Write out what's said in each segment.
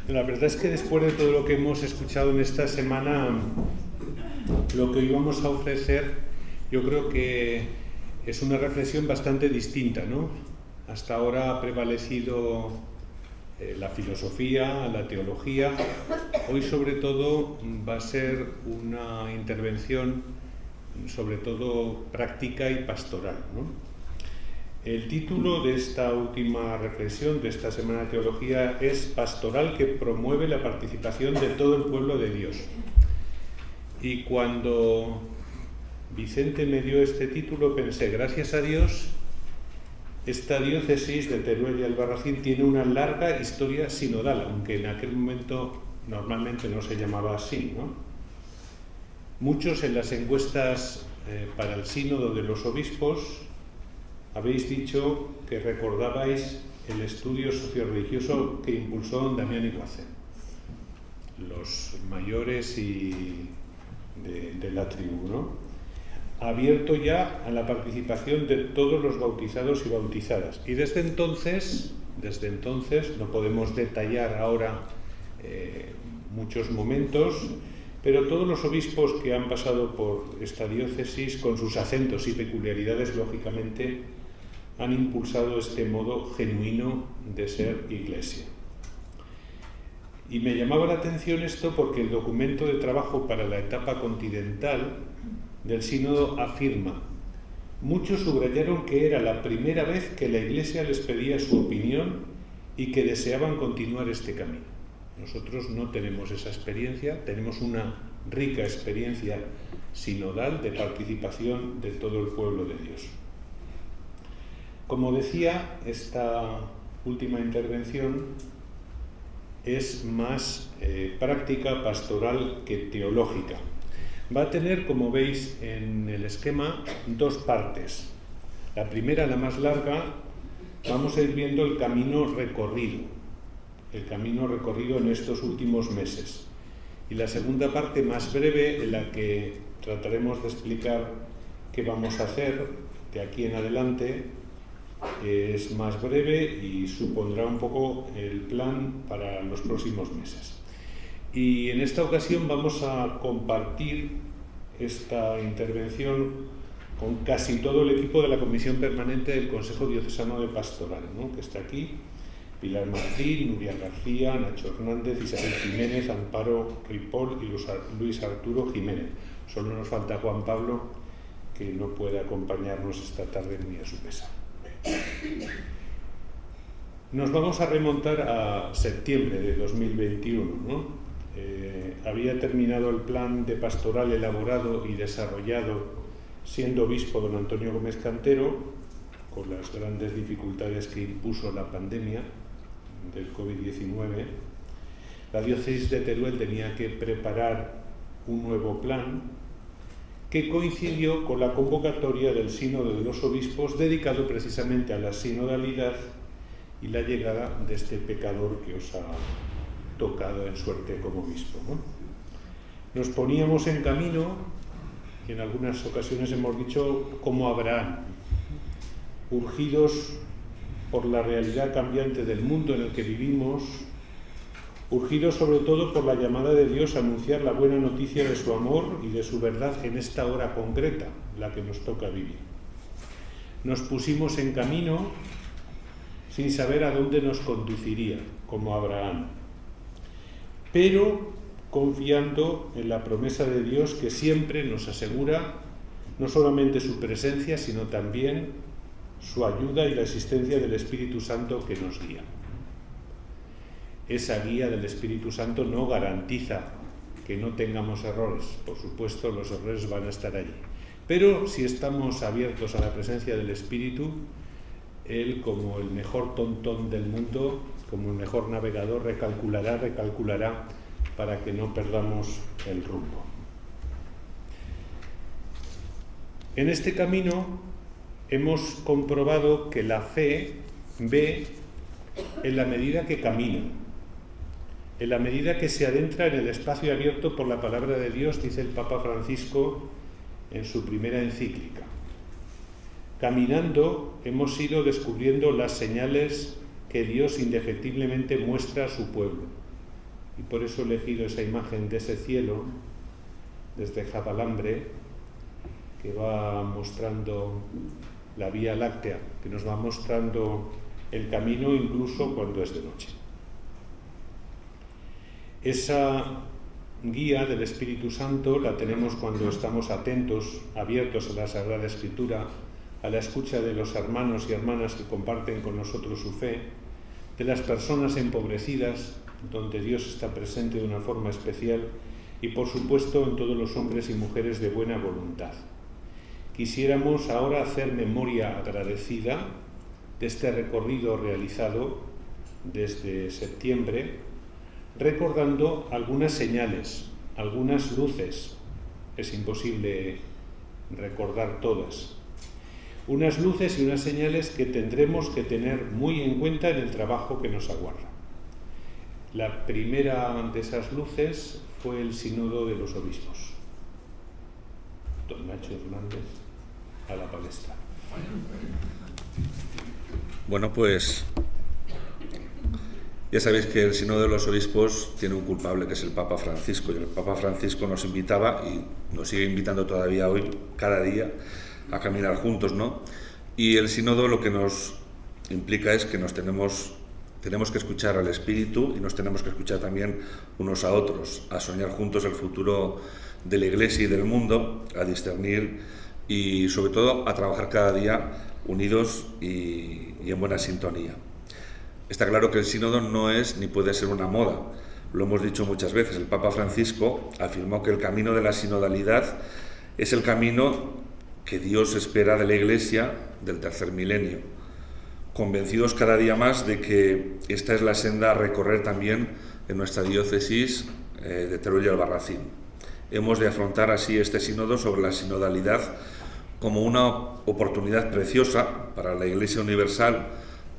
La verdad es que después de todo lo que hemos escuchado en esta semana, lo que hoy vamos a ofrecer, yo creo que es una reflexión bastante distinta, ¿no? Hasta ahora ha prevalecido la filosofía, la teología. Hoy sobre todo va a ser una intervención sobre todo práctica y pastoral, ¿no? El título de esta última reflexión, de esta Semana de Teología, es Pastoral que promueve la participación de todo el pueblo de Dios. Y cuando Vicente me dio este título pensé, gracias a Dios, esta diócesis de Teruel y Albarracín tiene una larga historia sinodal, aunque en aquel momento normalmente no se llamaba así, ¿no? Muchos en las encuestas para el sínodo de los obispos habéis dicho que recordabais el estudio socioreligioso que impulsó don Damián Iguacén, los mayores y de la tribu, ¿no? Abierto ya a la participación de todos los bautizados y bautizadas. Y desde entonces, no podemos detallar ahora muchos momentos, pero todos los obispos que han pasado por esta diócesis, con sus acentos y peculiaridades, lógicamente, han impulsado este modo genuino de ser Iglesia. Y me llamaba la atención esto porque el documento de trabajo para la etapa continental del sínodo afirma: muchos subrayaron que era la primera vez que la Iglesia les pedía su opinión y que deseaban continuar este camino. Nosotros no tenemos esa experiencia, tenemos una rica experiencia sinodal de participación de todo el pueblo de Dios. Como decía, esta última intervención es más práctica, pastoral que teológica. Va a tener, como veis en el esquema, dos partes. La primera, la más larga, vamos a ir viendo el camino recorrido en estos últimos meses. Y la segunda parte, más breve, en la que trataremos de explicar qué vamos a hacer de aquí en adelante, es más breve y supondrá un poco el plan para los próximos meses. Y en esta ocasión vamos a compartir esta intervención con casi todo el equipo de la Comisión Permanente del Consejo Diocesano de Pastoral, ¿no? Que está aquí: Pilar Martín, Nuria García, Nacho Hernández, Isabel Jiménez, Amparo Ripoll y Luis Arturo Jiménez. Solo nos falta Juan Pablo, que no puede acompañarnos esta tarde ni a su pesar. Nos vamos a remontar a septiembre de 2021, ¿no? Había terminado el plan de pastoral elaborado y desarrollado siendo obispo don Antonio Gómez Cantero, con las grandes dificultades que impuso la pandemia del COVID-19. La diócesis de Teruel tenía que preparar un nuevo plan que coincidió con la convocatoria del Sínodo de los Obispos, dedicado precisamente a la sinodalidad y la llegada de este pecador que os ha tocado en suerte como obispo, ¿no? Nos poníamos en camino, y en algunas ocasiones hemos dicho como Abraham, urgidos por la realidad cambiante del mundo en el que vivimos, urgidos sobre todo por la llamada de Dios a anunciar la buena noticia de su amor y de su verdad en esta hora concreta, la que nos toca vivir. Nos pusimos en camino sin saber a dónde nos conduciría, como Abraham, pero confiando en la promesa de Dios que siempre nos asegura no solamente su presencia, sino también su ayuda y la existencia del Espíritu Santo que nos guía. Esa guía del Espíritu Santo no garantiza que no tengamos errores. Por supuesto, los errores van a estar allí. Pero si estamos abiertos a la presencia del Espíritu, Él, como el mejor tontón del mundo, como el mejor navegador, recalculará para que no perdamos el rumbo. En este camino hemos comprobado que la fe ve en la medida que camina, en la medida que se adentra en el espacio abierto por la palabra de Dios, dice el Papa Francisco en su primera encíclica. Caminando hemos ido descubriendo las señales que Dios indefectiblemente muestra a su pueblo, y por eso he elegido esa imagen de ese cielo desde Javalambre, que va mostrando la Vía Láctea, que nos va mostrando el camino incluso cuando es de noche. Esa guía del Espíritu Santo la tenemos cuando estamos atentos, abiertos a la Sagrada Escritura, a la escucha de los hermanos y hermanas que comparten con nosotros su fe, de las personas empobrecidas, donde Dios está presente de una forma especial, y por supuesto en todos los hombres y mujeres de buena voluntad. Quisiéramos ahora hacer memoria agradecida de este recorrido realizado desde septiembre, recordando algunas señales, algunas luces. Es imposible recordar todas. Unas luces y unas señales que tendremos que tener muy en cuenta en el trabajo que nos aguarda. La primera de esas luces fue el Sínodo de los Obispos. Don Nacho Hernández, a la palestra. Bueno, pues ya sabéis que el Sínodo de los Obispos tiene un culpable, que es el Papa Francisco, y el Papa Francisco nos invitaba, y nos sigue invitando todavía hoy, cada día, a caminar juntos, ¿no? Y el Sínodo lo que nos implica es que tenemos que escuchar al Espíritu, y nos tenemos que escuchar también unos a otros, a soñar juntos el futuro de la Iglesia y del mundo, a discernir y sobre todo a trabajar cada día unidos y en buena sintonía. Está claro que el sínodo no es ni puede ser una moda. Lo hemos dicho muchas veces. El Papa Francisco afirmó que el camino de la sinodalidad es el camino que Dios espera de la Iglesia del tercer milenio, convencidos cada día más de que esta es la senda a recorrer también en nuestra diócesis de Teruel y Albarracín. Hemos de afrontar así este sínodo sobre la sinodalidad como una oportunidad preciosa para la Iglesia Universal,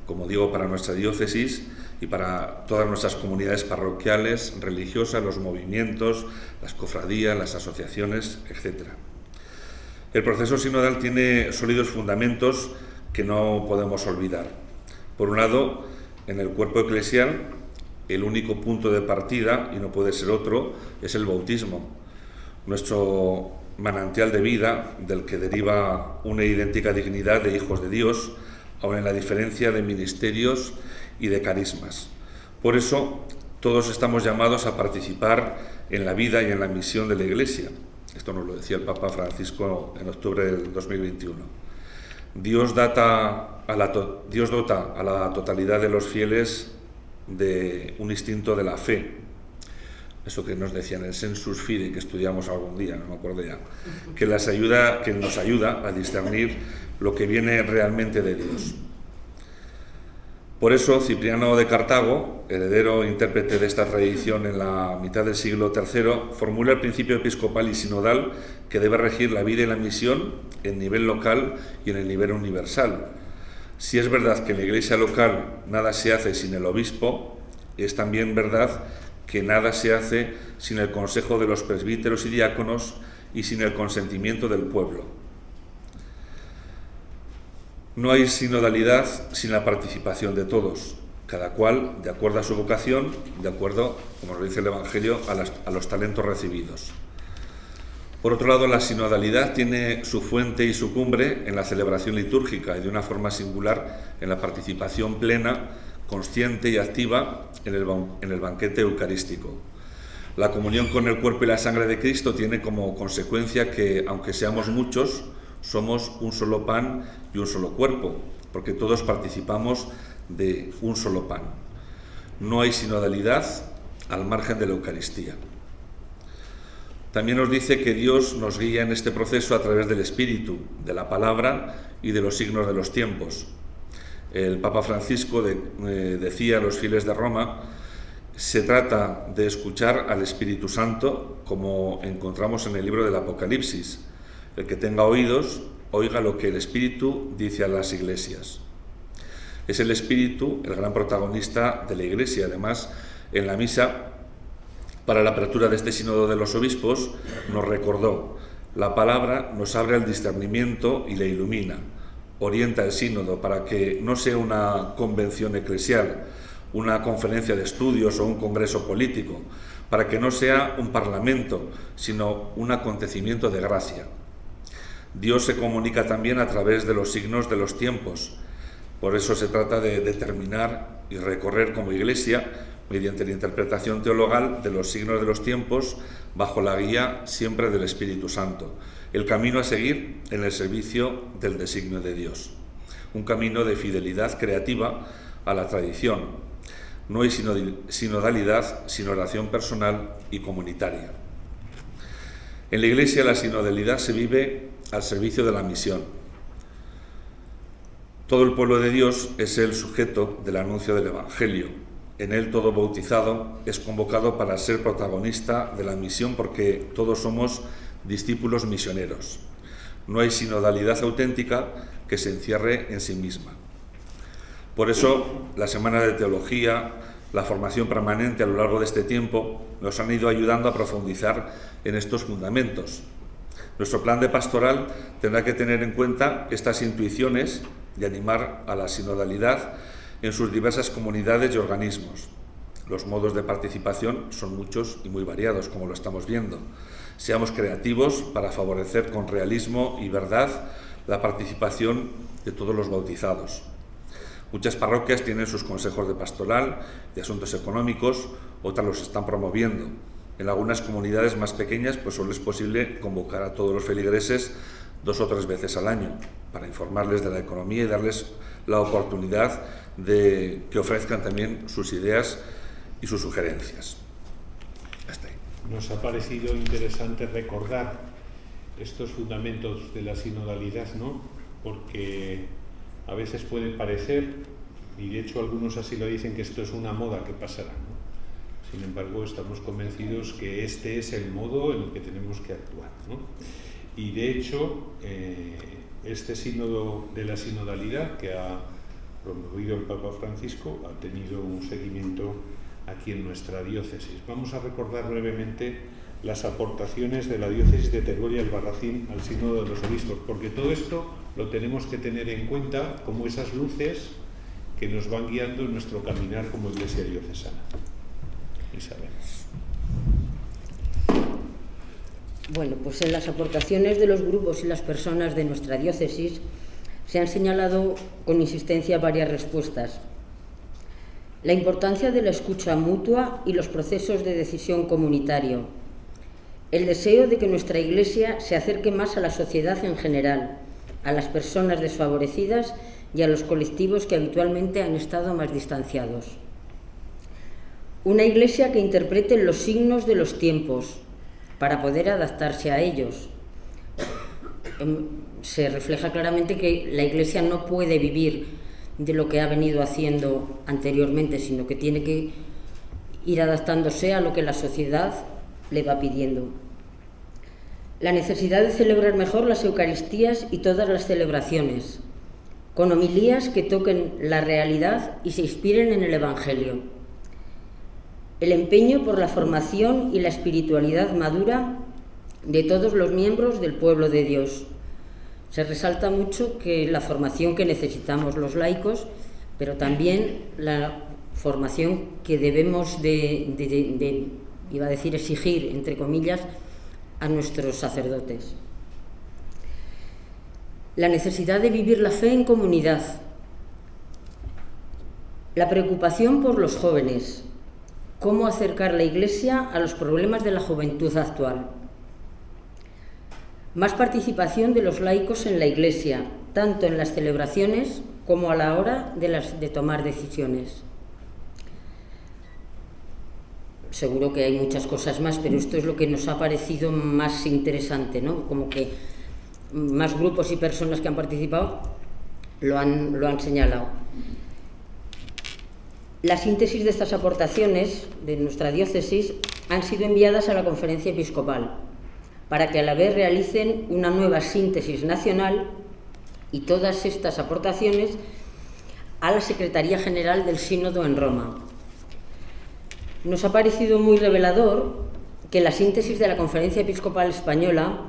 como digo, para nuestra diócesis y para todas nuestras comunidades parroquiales, religiosas, los movimientos, las cofradías, las asociaciones, etc. El proceso sinodal tiene sólidos fundamentos que no podemos olvidar. Por un lado, en el cuerpo eclesial, el único punto de partida, y no puede ser otro, es el bautismo, nuestro manantial de vida, del que deriva una idéntica dignidad de hijos de Dios, aun en la diferencia de ministerios y de carismas. Por eso, todos estamos llamados a participar en la vida y en la misión de la Iglesia. Esto nos lo decía el Papa Francisco en octubre del 2021. Dios dota a la totalidad de los fieles de un instinto de la fe. Eso que nos decían, el sensus fidei, que estudiamos algún día, no me acuerdo ya, que nos ayuda a discernir lo que viene realmente de Dios. Por eso, Cipriano de Cartago, heredero e intérprete de esta tradición en la mitad del siglo III, formula el principio episcopal y sinodal que debe regir la vida y la misión en nivel local y en el nivel universal. Si es verdad que en la Iglesia local nada se hace sin el obispo, es también verdad que nada se hace sin el consejo de los presbíteros y diáconos y sin el consentimiento del pueblo. No hay sinodalidad sin la participación de todos, cada cual de acuerdo a su vocación, de acuerdo, como nos dice el Evangelio, a los talentos recibidos. Por otro lado, la sinodalidad tiene su fuente y su cumbre en la celebración litúrgica y de una forma singular en la participación plena, consciente y activa en el banquete eucarístico. La comunión con el cuerpo y la sangre de Cristo tiene como consecuencia que, aunque seamos muchos, somos un solo pan y un solo cuerpo, porque todos participamos de un solo pan. No hay sinodalidad al margen de la Eucaristía. También nos dice que Dios nos guía en este proceso a través del Espíritu, de la palabra y de los signos de los tiempos. El Papa Francisco decía a los fieles de Roma: se trata de escuchar al Espíritu Santo, como encontramos en el libro del Apocalipsis. El que tenga oídos, oiga lo que el Espíritu dice a las iglesias. Es el Espíritu el gran protagonista de la Iglesia. Además, en la misa, para la apertura de este sínodo de los obispos, nos recordó: la palabra nos abre el discernimiento y la ilumina, orienta el sínodo para que no sea una convención eclesial, una conferencia de estudios o un congreso político, para que no sea un parlamento, sino un acontecimiento de gracia. Dios se comunica también a través de los signos de los tiempos. Por eso se trata de determinar y recorrer como Iglesia, mediante la interpretación teologal de los signos de los tiempos, bajo la guía siempre del Espíritu Santo, el camino a seguir en el servicio del designio de Dios. Un camino de fidelidad creativa a la tradición. No hay sinodalidad sin oración personal y comunitaria. En la Iglesia la sinodalidad se vive al servicio de la misión. Todo el pueblo de Dios es el sujeto del anuncio del Evangelio. En él todo bautizado es convocado para ser protagonista de la misión, porque todos somos discípulos misioneros. No hay sinodalidad auténtica que se encierre en sí misma. Por eso, la Semana de Teología, la formación permanente a lo largo de este tiempo, nos han ido ayudando a profundizar en estos fundamentos. Nuestro plan de pastoral tendrá que tener en cuenta estas intuiciones y animar a la sinodalidad en sus diversas comunidades y organismos. Los modos de participación son muchos y muy variados, como lo estamos viendo. Seamos creativos para favorecer con realismo y verdad la participación de todos los bautizados. Muchas parroquias tienen sus consejos de pastoral, de asuntos económicos, otras los están promoviendo. En algunas comunidades más pequeñas, pues solo es posible convocar a todos los feligreses 2 o 3 veces al año para informarles de la economía y darles la oportunidad de que ofrezcan también sus ideas y sus sugerencias. Hasta ahí. Nos ha parecido interesante recordar estos fundamentos de la sinodalidad, ¿no? Porque a veces puede parecer, y de hecho algunos así lo dicen, que esto es una moda que pasará, ¿no? Sin embargo, estamos convencidos que este es el modo en el que tenemos que actuar, ¿no? Y de hecho, este sínodo de la sinodalidad que ha promovido el Papa Francisco ha tenido un seguimiento aquí en nuestra diócesis. Vamos a recordar brevemente las aportaciones de la diócesis de Teruel y Albarracín al sínodo de los obispos, porque todo esto lo tenemos que tener en cuenta como esas luces que nos van guiando en nuestro caminar como Iglesia diocesana. Isabel. Bueno, pues en las aportaciones de los grupos y las personas de nuestra diócesis se han señalado con insistencia varias respuestas. La importancia de la escucha mutua y los procesos de decisión comunitario. El deseo de que nuestra Iglesia se acerque más a la sociedad en general, a las personas desfavorecidas y a los colectivos que habitualmente han estado más distanciados. Una Iglesia que interprete los signos de los tiempos para poder adaptarse a ellos. Se refleja claramente que la Iglesia no puede vivir de lo que ha venido haciendo anteriormente, sino que tiene que ir adaptándose a lo que la sociedad le va pidiendo. La necesidad de celebrar mejor las Eucaristías y todas las celebraciones, con homilías que toquen la realidad y se inspiren en el Evangelio. El empeño por la formación y la espiritualidad madura de todos los miembros del pueblo de Dios. Se resalta mucho que la formación que necesitamos los laicos, pero también la formación que debemos iba a decir exigir, entre comillas, a nuestros sacerdotes. La necesidad de vivir la fe en comunidad. La preocupación por los jóvenes. Cómo acercar la Iglesia a los problemas de la juventud actual. Más participación de los laicos en la Iglesia, tanto en las celebraciones como a la hora de tomar decisiones. Seguro que hay muchas cosas más, pero esto es lo que nos ha parecido más interesante, ¿no? Como que más grupos y personas que han participado lo han señalado. La síntesis de estas aportaciones de nuestra diócesis han sido enviadas a la Conferencia Episcopal para que a la vez realicen una nueva síntesis nacional y todas estas aportaciones a la Secretaría General del Sínodo en Roma. Nos ha parecido muy revelador que la síntesis de la Conferencia Episcopal Española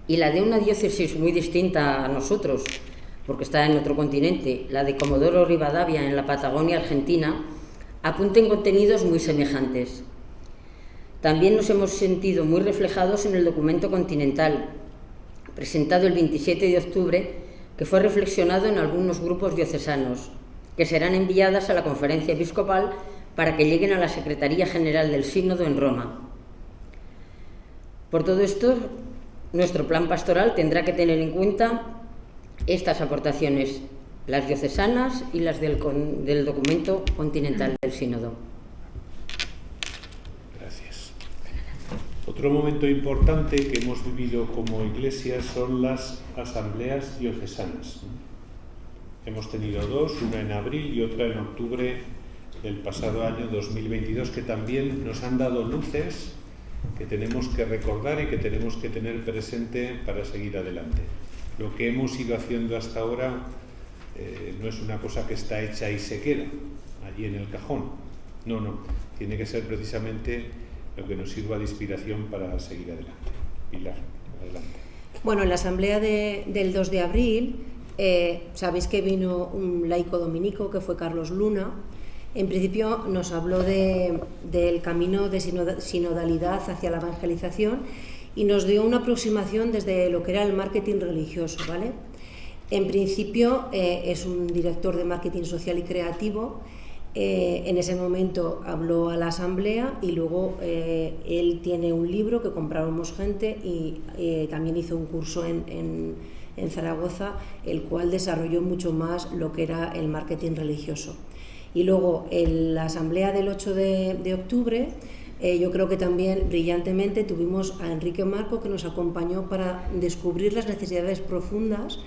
y la de una diócesis muy distinta a nosotros, porque está en otro continente, la de Comodoro Rivadavia en la Patagonia Argentina, apunten contenidos muy semejantes. También nos hemos sentido muy reflejados en el documento continental, presentado el 27 de octubre, que fue reflexionado en algunos grupos diocesanos, que serán enviadas a la Conferencia Episcopal para que lleguen a la Secretaría General del Sínodo en Roma. Por todo esto, nuestro plan pastoral tendrá que tener en cuenta estas aportaciones, las diocesanas y las del documento continental del Sínodo. Gracias. Otro momento importante que hemos vivido como Iglesia son las asambleas diocesanas. Hemos tenido dos, una en abril y otra en octubre del pasado año 2022, que también nos han dado luces que tenemos que recordar y que tenemos que tener presente para seguir adelante. Lo que hemos ido haciendo hasta ahora no es una cosa que está hecha y se queda allí en el cajón. No, tiene que ser precisamente lo que nos sirva de inspiración para seguir adelante. Pilar, adelante. Bueno, en la asamblea del 2 de abril, sabéis que vino un laico dominico que fue Carlos Luna. En principio nos habló del camino de sinodalidad hacia la evangelización y nos dio una aproximación desde lo que era el marketing religioso, ¿vale? En principio es un director de marketing social y creativo. En ese momento habló a la asamblea y luego él tiene un libro que compráramos gente y también hizo un curso en Zaragoza, el cual desarrolló mucho más lo que era el marketing religioso. Y luego en la asamblea del 8 de octubre, yo creo que también brillantemente tuvimos a Enrique Marco, que nos acompañó para descubrir las necesidades profundas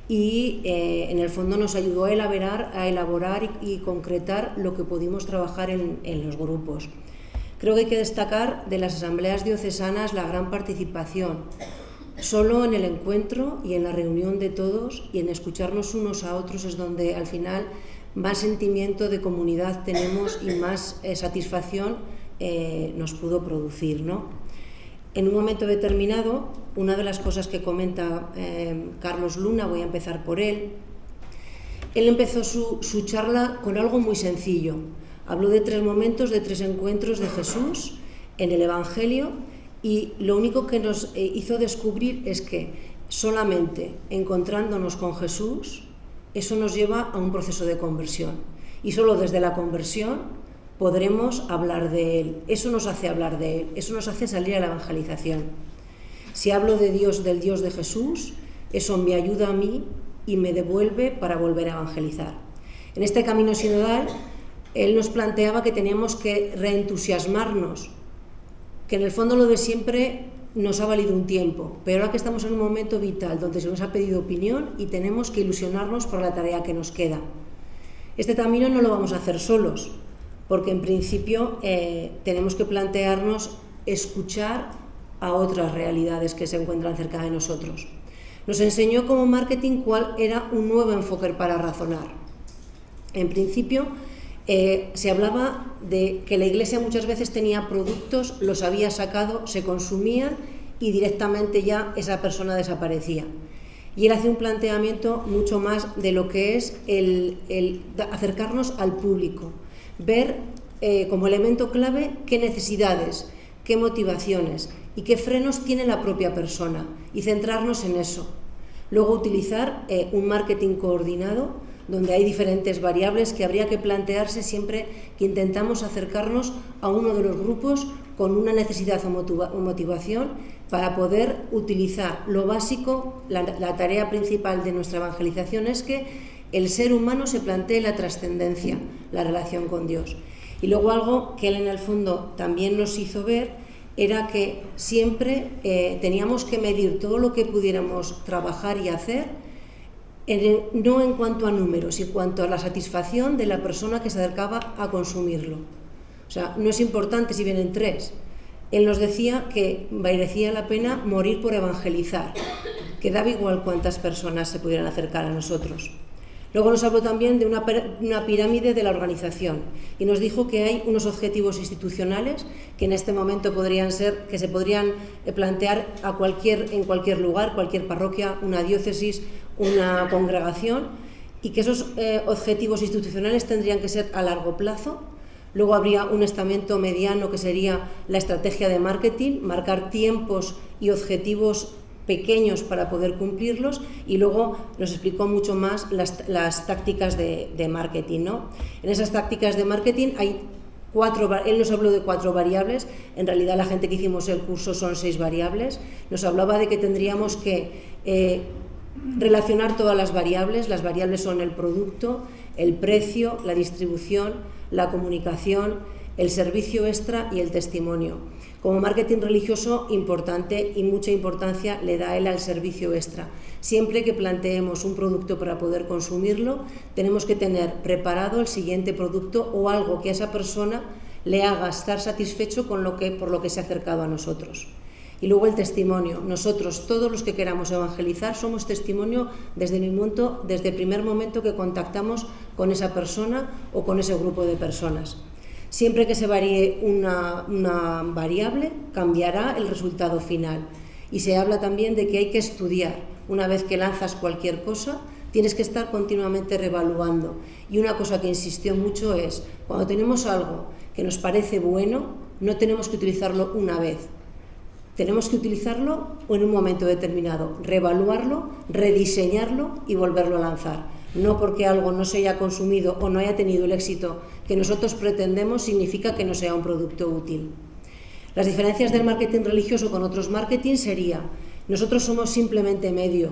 y en el fondo nos ayudó a elaborar y concretar lo que pudimos trabajar en los grupos. Creo que hay que destacar de las asambleas diocesanas la gran participación. Solo en el encuentro y en la reunión de todos y en escucharnos unos a otros es donde al final más sentimiento de comunidad tenemos y más satisfacción nos pudo producir, ¿no? En un momento determinado, una de las cosas que comenta Carlos Luna, voy a empezar por él empezó su charla con algo muy sencillo. Habló de 3 momentos, de 3 encuentros de Jesús en el Evangelio y lo único que nos hizo descubrir es que solamente encontrándonos con Jesús, eso nos lleva a un proceso de conversión y solo desde la conversión podremos hablar de Él. Eso nos hace hablar de Él, eso nos hace salir a la evangelización. Si hablo de Dios, del Dios de Jesús, eso me ayuda a mí y me devuelve para volver a evangelizar. En este camino sinodal, él nos planteaba que teníamos que reentusiasmarnos, que en el fondo lo de siempre nos ha valido un tiempo, pero ahora que estamos en un momento vital donde se nos ha pedido opinión y tenemos que ilusionarnos por la tarea que nos queda. Este camino no lo vamos a hacer solos, porque en principio tenemos que plantearnos escuchar a otras realidades que se encuentran cerca de nosotros. Nos enseñó como marketing cuál era un nuevo enfoque para razonar. En principio se hablaba de que la Iglesia muchas veces tenía productos, los había sacado, se consumían y directamente ya esa persona desaparecía. Y él hace un planteamiento mucho más de lo que es el acercarnos al público, ver como elemento clave qué necesidades, qué motivaciones y qué frenos tiene la propia persona y centrarnos en eso. Luego utilizar un marketing coordinado donde hay diferentes variables que habría que plantearse siempre que intentamos acercarnos a uno de los grupos con una necesidad o motivación para poder utilizar lo básico. La tarea principal de nuestra evangelización es que el ser humano se plantee la trascendencia, la relación con Dios. Y luego algo que él en el fondo también nos hizo ver era que siempre teníamos que medir todo lo que pudiéramos trabajar y hacer, no en cuanto a números, sino en cuanto a la satisfacción de la persona que se acercaba a consumirlo. O sea, no es importante si vienen 3. Él nos decía que merecía la pena morir por evangelizar, que daba igual cuántas personas se pudieran acercar a nosotros. Luego nos habló también de una pirámide de la organización y nos dijo que hay unos objetivos institucionales que en este momento podrían ser, que se podrían plantear en cualquier lugar, cualquier parroquia, una diócesis, una congregación, y que esos objetivos institucionales tendrían que ser a largo plazo, Luego habría un estamento mediano que sería la estrategia de marketing, marcar tiempos y objetivos pequeños para poder cumplirlos, y luego nos explicó mucho más las tácticas de marketing, ¿no? En esas tácticas de marketing hay él nos habló de 4 variables, en realidad la gente que hicimos el curso son 6 variables. Nos hablaba de que tendríamos que relacionar todas las variables son el producto, el precio, la distribución, la comunicación, el servicio extra y el testimonio. Como marketing religioso, importante y mucha importancia le da él al servicio extra. Siempre que planteemos un producto para poder consumirlo, tenemos que tener preparado el siguiente producto o algo que a esa persona le haga estar satisfecho por lo que se ha acercado a nosotros. Y luego el testimonio. Nosotros, todos los que queramos evangelizar, somos testimonio desde el primer momento que contactamos con esa persona o con ese grupo de personas. Siempre que se varíe una variable, cambiará el resultado final. Y se habla también de que hay que estudiar. Una vez que lanzas cualquier cosa, tienes que estar continuamente reevaluando. Y una cosa que insistió mucho es, cuando tenemos algo que nos parece bueno, no tenemos que utilizarlo una vez. Tenemos que utilizarlo en un momento determinado, reevaluarlo, rediseñarlo y volverlo a lanzar. No porque algo no se haya consumido o no haya tenido el éxito que nosotros pretendemos significa que no sea un producto útil. Las diferencias del marketing religioso con otros marketing sería: nosotros somos simplemente medio,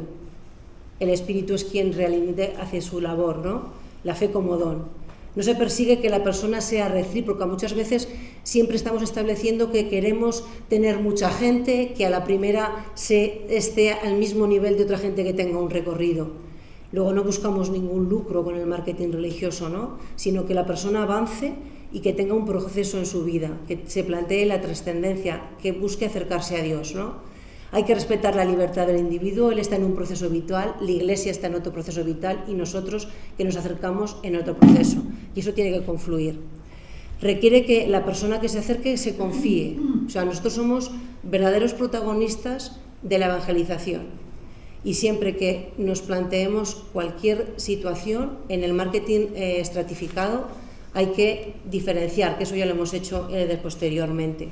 el espíritu es quien realmente hace su labor, ¿no? La fe como don. No se persigue que la persona sea recíproca. Muchas veces siempre estamos estableciendo que queremos tener mucha gente, que a la primera esté al mismo nivel de otra gente que tenga un recorrido. Luego no buscamos ningún lucro con el marketing religioso, ¿no? Sino que la persona avance y que tenga un proceso en su vida, que se plantee la trascendencia, que busque acercarse a Dios, ¿no? Hay que respetar la libertad del individuo. Él está en un proceso vital, la Iglesia está en otro proceso vital y nosotros que nos acercamos en otro proceso. Y eso tiene que confluir. Requiere que la persona que se acerque se confíe. O sea, nosotros somos verdaderos protagonistas de la evangelización. Y siempre que nos planteemos cualquier situación en el marketing estratificado, hay que diferenciar, que eso ya lo hemos hecho posteriormente.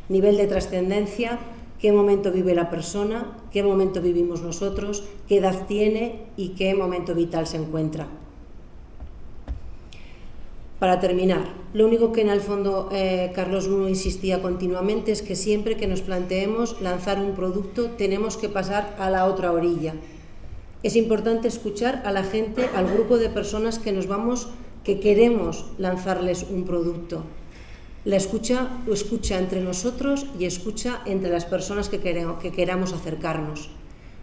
Nivel de trascendencia, qué momento vive la persona, qué momento vivimos nosotros, qué edad tiene y qué momento vital se encuentra. Para terminar, lo único que en el fondo Carlos Luno insistía continuamente es que siempre que nos planteemos lanzar un producto tenemos que pasar a la otra orilla. Es importante escuchar a la gente, al grupo de personas que queremos lanzarles un producto. La escucha entre nosotros y escucha entre las personas que queramos acercarnos.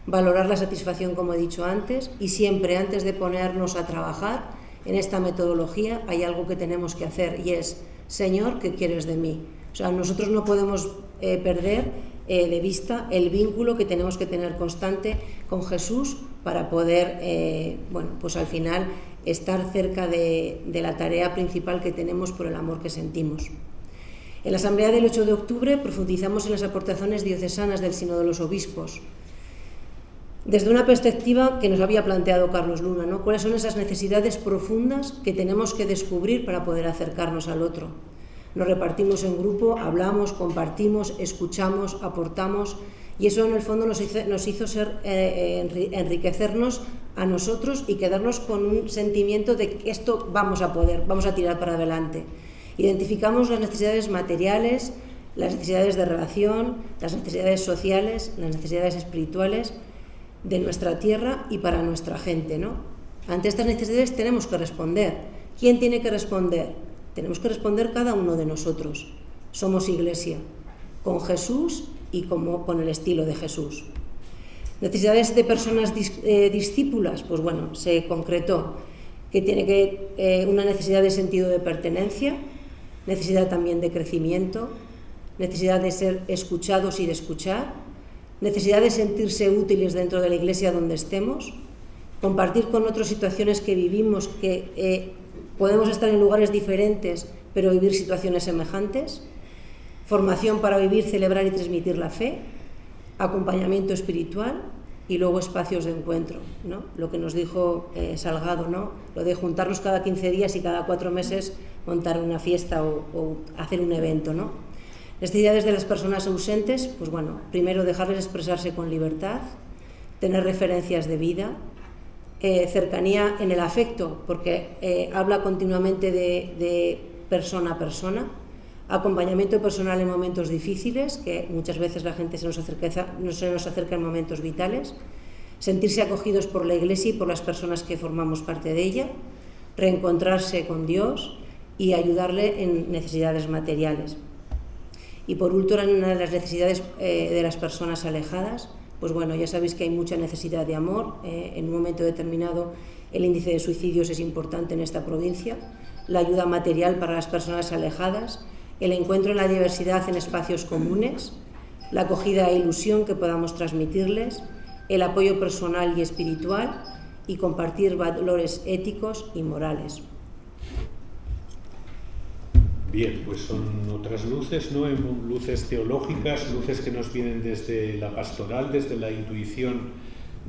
Valorar la satisfacción, como he dicho antes, y siempre antes de ponernos a trabajar en esta metodología hay algo que tenemos que hacer y es: Señor, ¿qué quieres de mí? O sea, nosotros no podemos perder de vista el vínculo que tenemos que tener constante con Jesús para poder, pues al final estar cerca de la tarea principal que tenemos por el amor que sentimos. En la asamblea del 8 de octubre profundizamos en las aportaciones diocesanas del Sínodo de los Obispos, desde una perspectiva que nos había planteado Carlos Luna, ¿no? ¿Cuáles son esas necesidades profundas que tenemos que descubrir para poder acercarnos al otro? Nos repartimos en grupo, hablamos, compartimos, escuchamos, aportamos, y eso en el fondo nos hizo enriquecernos a nosotros y quedarnos con un sentimiento de que esto vamos a tirar para adelante. Identificamos las necesidades materiales, las necesidades de relación, las necesidades sociales, las necesidades espirituales de nuestra tierra y para nuestra gente, ¿no? Ante estas necesidades tenemos que responder. ¿Quién tiene que responder? Tenemos que responder cada uno de nosotros. Somos Iglesia, con Jesús y con el estilo de Jesús. Necesidades de personas discípulas, pues bueno, se concretó que tiene una necesidad de sentido de pertenencia, necesidad también de crecimiento, necesidad de ser escuchados y de escuchar, necesidad de sentirse útiles dentro de la Iglesia donde estemos, compartir con otros situaciones que vivimos, que podemos estar en lugares diferentes, pero vivir situaciones semejantes, formación para vivir, celebrar y transmitir la fe, acompañamiento espiritual, y luego espacios de encuentro, ¿no? Lo que nos dijo Salgado, ¿no? Lo de juntarnos cada 15 días y cada 4 meses montar una fiesta o hacer un evento, ¿no? Necesidades de las personas ausentes, pues bueno, primero dejarles expresarse con libertad, tener referencias de vida, cercanía en el afecto, porque habla continuamente de persona a persona, acompañamiento personal en momentos difíciles, que muchas veces la gente se nos acerca en momentos vitales, sentirse acogidos por la Iglesia y por las personas que formamos parte de ella, reencontrarse con Dios y ayudarle en necesidades materiales. Y por último, en una de las necesidades de las personas alejadas, pues bueno, ya sabéis que hay mucha necesidad de amor. En un momento determinado el índice de suicidios es importante en esta provincia, la ayuda material para las personas alejadas, el encuentro en la diversidad en espacios comunes, la acogida e ilusión que podamos transmitirles, el apoyo personal y espiritual y compartir valores éticos y morales. Bien, pues son otras luces, ¿no? Luces teológicas, luces que nos vienen desde la pastoral, desde la intuición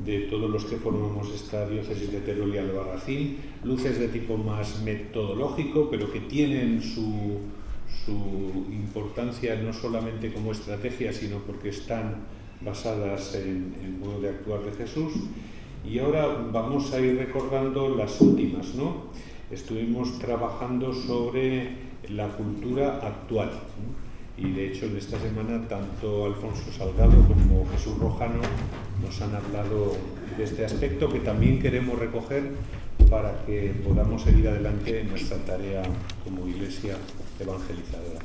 de todos los que formamos esta diócesis de Teruel y Albarracín, luces de tipo más metodológico, pero que tienen su importancia no solamente como estrategia, sino porque están basadas en el modo de actuar de Jesús. Y ahora vamos a ir recordando las últimas, ¿no? Estuvimos trabajando sobre la cultura actual, ¿no? Y de hecho en esta semana tanto Alfonso Salgado como Jesús Rojano nos han hablado de este aspecto que también queremos recoger para que podamos seguir adelante en nuestra tarea como Iglesia evangelizadora.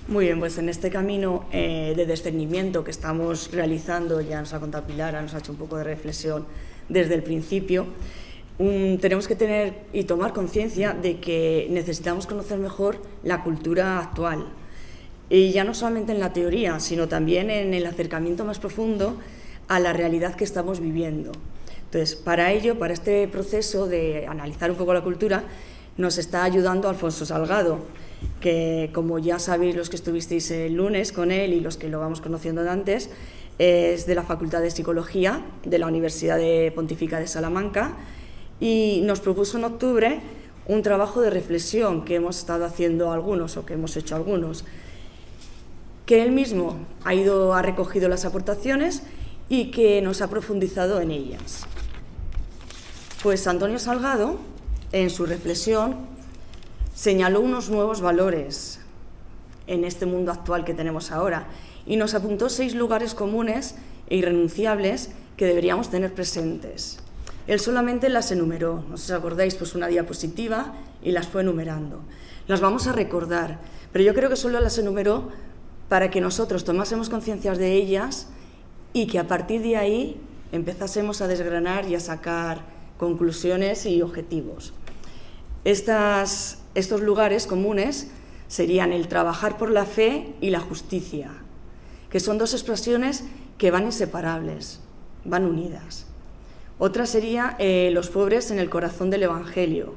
Muy bien, pues en este camino de discernimiento que estamos realizando, ya nos ha contado Pilar, nos ha hecho un poco de reflexión desde el principio, tenemos que tener y tomar conciencia de que necesitamos conocer mejor la cultura actual. Y ya no solamente en la teoría, sino también en el acercamiento más profundo a la realidad que estamos viviendo. Entonces, para ello, para este proceso de analizar un poco la cultura, nos está ayudando Alfonso Salgado, que como ya sabéis los que estuvisteis el lunes con él y los que lo vamos conociendo de antes, es de la Facultad de Psicología de la Universidad Pontificia de Salamanca y nos propuso en octubre un trabajo de reflexión que hemos estado haciendo algunos o que hemos hecho algunos, que él mismo ha recogido las aportaciones y que nos ha profundizado en ellas. Pues Antonio Salgado, en su reflexión, señaló unos nuevos valores en este mundo actual que tenemos ahora y nos apuntó 6 lugares comunes e irrenunciables que deberíamos tener presentes. Él solamente las enumeró, no sé si os acordáis, pues una diapositiva y las fue enumerando. Las vamos a recordar, pero yo creo que solo las enumeró para que nosotros tomásemos conciencia de ellas y que a partir de ahí empezásemos a desgranar y a sacar conclusiones y objetivos. Estos lugares comunes serían el trabajar por la fe y la justicia, que son 2 expresiones que van inseparables, van unidas. Otra sería los pobres en el corazón del Evangelio.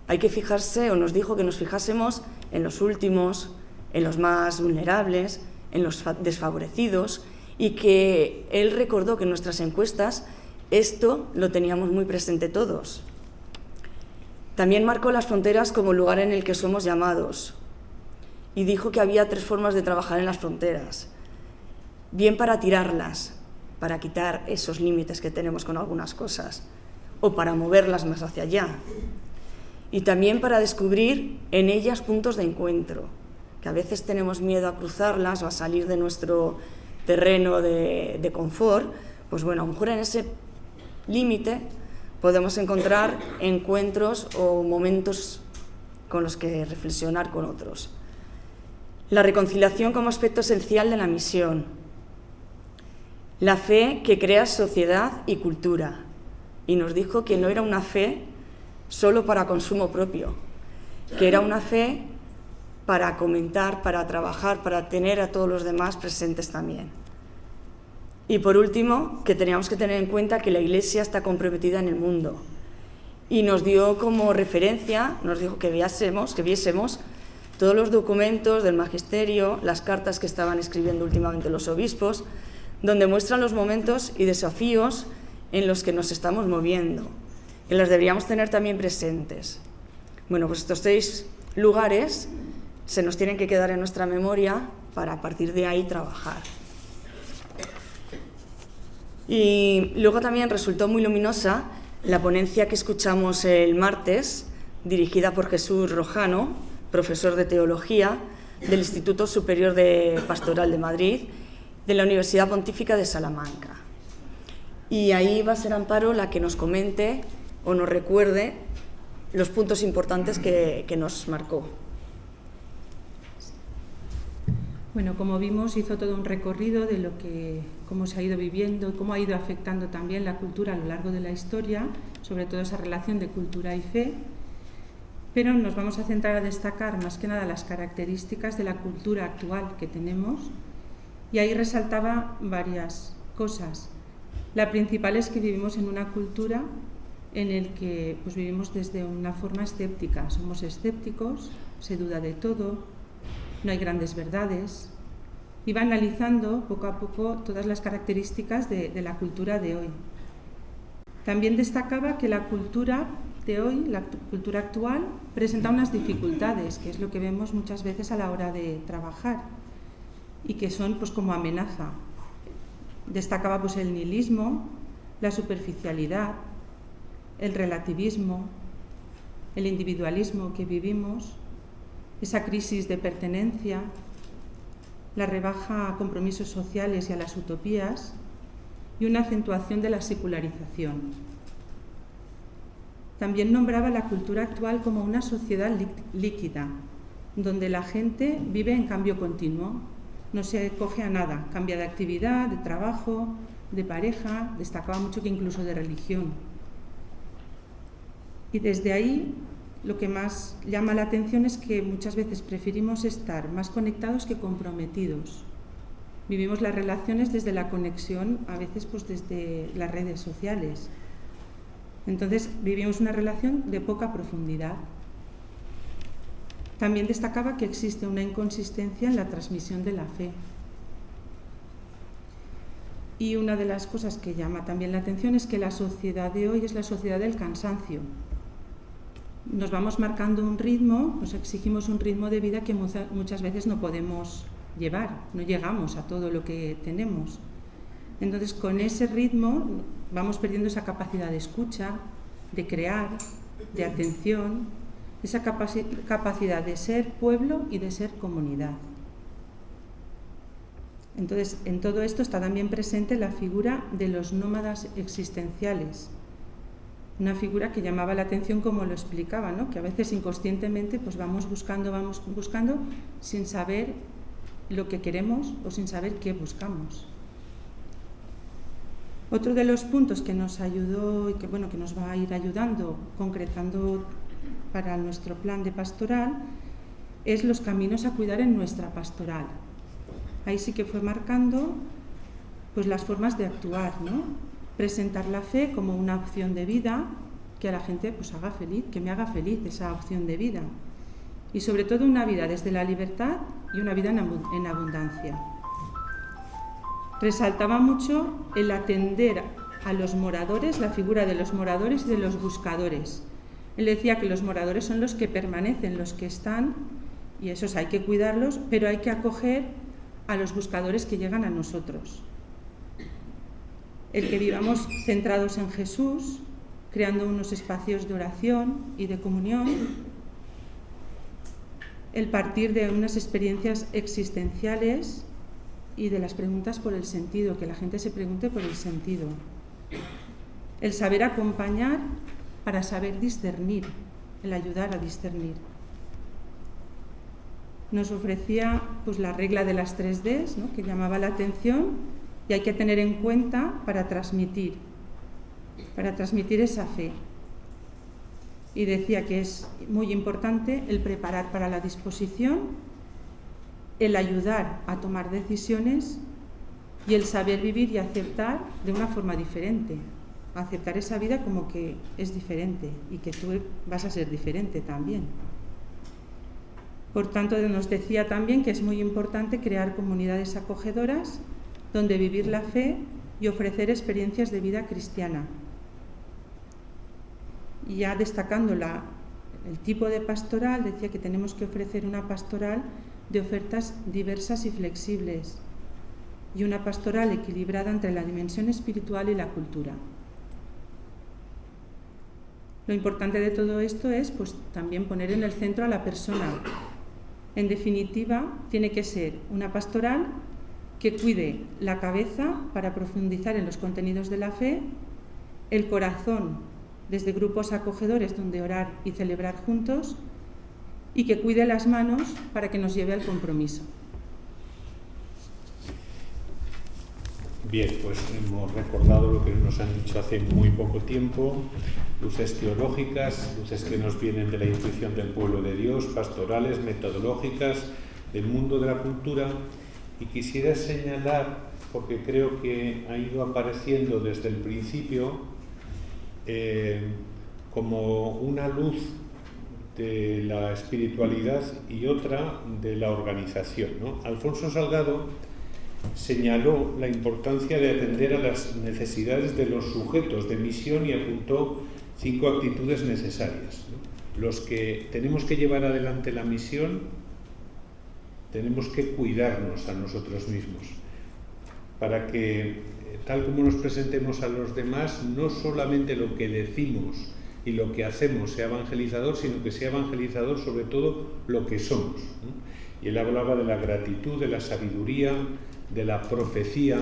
Hay que fijarse, o nos dijo que nos fijásemos en los últimos, en los más vulnerables, en los desfavorecidos, y que él recordó que en nuestras encuestas esto lo teníamos muy presente todos. También marcó las fronteras como lugar en el que somos llamados y dijo que había 3 formas de trabajar en las fronteras. Bien para tirarlas, para quitar esos límites que tenemos con algunas cosas, o para moverlas más hacia allá. Y también para descubrir en ellas puntos de encuentro, que a veces tenemos miedo a cruzarlas o a salir de nuestro terreno de confort. Pues bueno, a lo mejor en ese límite podemos encontrar encuentros o momentos con los que reflexionar con otros. La reconciliación como aspecto esencial de la misión. La fe que crea sociedad y cultura. Y nos dijo que no era una fe solo para consumo propio, que era una fe para comentar, para trabajar, para tener a todos los demás presentes también. Y por último, que teníamos que tener en cuenta que la Iglesia está comprometida en el mundo. Y nos dio como referencia, nos dijo que viésemos todos los documentos del magisterio, las cartas que estaban escribiendo últimamente los obispos, donde muestran los momentos y desafíos en los que nos estamos moviendo, que las deberíamos tener también presentes. Bueno, pues estos 6 lugares se nos tienen que quedar en nuestra memoria para a partir de ahí trabajar. Y luego también resultó muy luminosa la ponencia que escuchamos el martes, dirigida por Jesús Rojano, profesor de Teología del Instituto Superior de Pastoral de Madrid, de la Universidad Pontífica de Salamanca. Y ahí va a ser Amparo la que nos comente o nos recuerde los puntos importantes que nos marcó. Bueno, como vimos, hizo todo un recorrido de cómo se ha ido viviendo, cómo ha ido afectando también la cultura a lo largo de la historia, sobre todo esa relación de cultura y fe, pero nos vamos a centrar a destacar más que nada las características de la cultura actual que tenemos, y ahí resaltaba varias cosas. La principal es que vivimos en una cultura en la que pues, vivimos desde una forma escéptica, somos escépticos, se duda de todo, no hay grandes verdades, y va analizando poco a poco todas las características de la cultura de hoy. También destacaba que la cultura de hoy, la cultura actual, presenta unas dificultades, que es lo que vemos muchas veces a la hora de trabajar, y que son pues, como amenaza. Destacaba pues, el nihilismo, la superficialidad, el relativismo, el individualismo que vivimos, esa crisis de pertenencia, la rebaja a compromisos sociales y a las utopías y una acentuación de la secularización. También nombraba la cultura actual como una sociedad líquida, donde la gente vive en cambio continuo, no se acoge a nada, cambia de actividad, de trabajo, de pareja, destacaba mucho que incluso de religión. Y desde ahí lo que más llama la atención es que muchas veces preferimos estar más conectados que comprometidos. Vivimos las relaciones desde la conexión, a veces pues desde las redes sociales. Entonces vivimos una relación de poca profundidad. También destacaba que existe una inconsistencia en la transmisión de la fe. Y una de las cosas que llama también la atención es que la sociedad de hoy es la sociedad del cansancio. Nos vamos marcando un ritmo, nos exigimos un ritmo de vida que muchas veces no podemos llevar, no llegamos a todo lo que tenemos. Entonces, con ese ritmo vamos perdiendo esa capacidad de escucha, de crear, de atención, esa capacidad de ser pueblo y de ser comunidad. Entonces, en todo esto está también presente la figura de los nómadas existenciales, una figura que llamaba la atención como lo explicaba, ¿no? Que a veces inconscientemente pues vamos buscando sin saber lo que queremos o sin saber qué buscamos. Otro de los puntos que nos ayudó y que nos va a ir ayudando, concretando para nuestro plan de pastoral, es los caminos a cuidar en nuestra pastoral. Ahí sí que fue marcando pues las formas de actuar, ¿no? Presentar la fe como una opción de vida que a la gente pues haga feliz, que me haga feliz esa opción de vida. Y sobre todo una vida desde la libertad y una vida en abundancia. Resaltaba mucho el atender a los moradores, la figura de los moradores y de los buscadores. Él decía que los moradores son los que permanecen, los que están, y esos hay que cuidarlos, pero hay que acoger a los buscadores que llegan a nosotros. El que vivamos centrados en Jesús, creando unos espacios de oración y de comunión, el partir de unas experiencias existenciales y de las preguntas por el sentido, que la gente se pregunte por el sentido. El saber acompañar para saber discernir, el ayudar a discernir. Nos ofrecía pues, la regla de las 3 Ds, ¿no? Que llamaba la atención y hay que tener en cuenta para transmitir esa fe. Y decía que es muy importante el preparar para la disposición, el ayudar a tomar decisiones y el saber vivir y aceptar de una forma diferente. Aceptar esa vida como que es diferente y que tú vas a ser diferente también. Por tanto, nos decía también que es muy importante crear comunidades acogedoras donde vivir la fe y ofrecer experiencias de vida cristiana. Y ya destacando el tipo de pastoral, decía que tenemos que ofrecer una pastoral de ofertas diversas y flexibles, y una pastoral equilibrada entre la dimensión espiritual y la cultura. Lo importante de todo esto es pues, también poner en el centro a la persona. En definitiva, tiene que ser una pastoral que cuide la cabeza para profundizar en los contenidos de la fe, el corazón desde grupos acogedores donde orar y celebrar juntos, y que cuide las manos para que nos lleve al compromiso. Bien, pues hemos recordado lo que nos han dicho hace muy poco tiempo, luces teológicas, luces que nos vienen de la intuición del pueblo de Dios, pastorales, metodológicas, del mundo de la cultura, y quisiera señalar, porque creo que ha ido apareciendo desde el principio, como una luz de la espiritualidad y otra de la organización, ¿no? Alfonso Salgado señaló la importancia de atender a las necesidades de los sujetos de misión y apuntó 5 actitudes necesarias, ¿no? Los que tenemos que llevar adelante la misión, tenemos que cuidarnos a nosotros mismos, para que, tal como nos presentemos a los demás, no solamente lo que decimos y lo que hacemos sea evangelizador, sino que sea evangelizador sobre todo lo que somos, ¿no? Y él hablaba de la gratitud, de la sabiduría, de la profecía,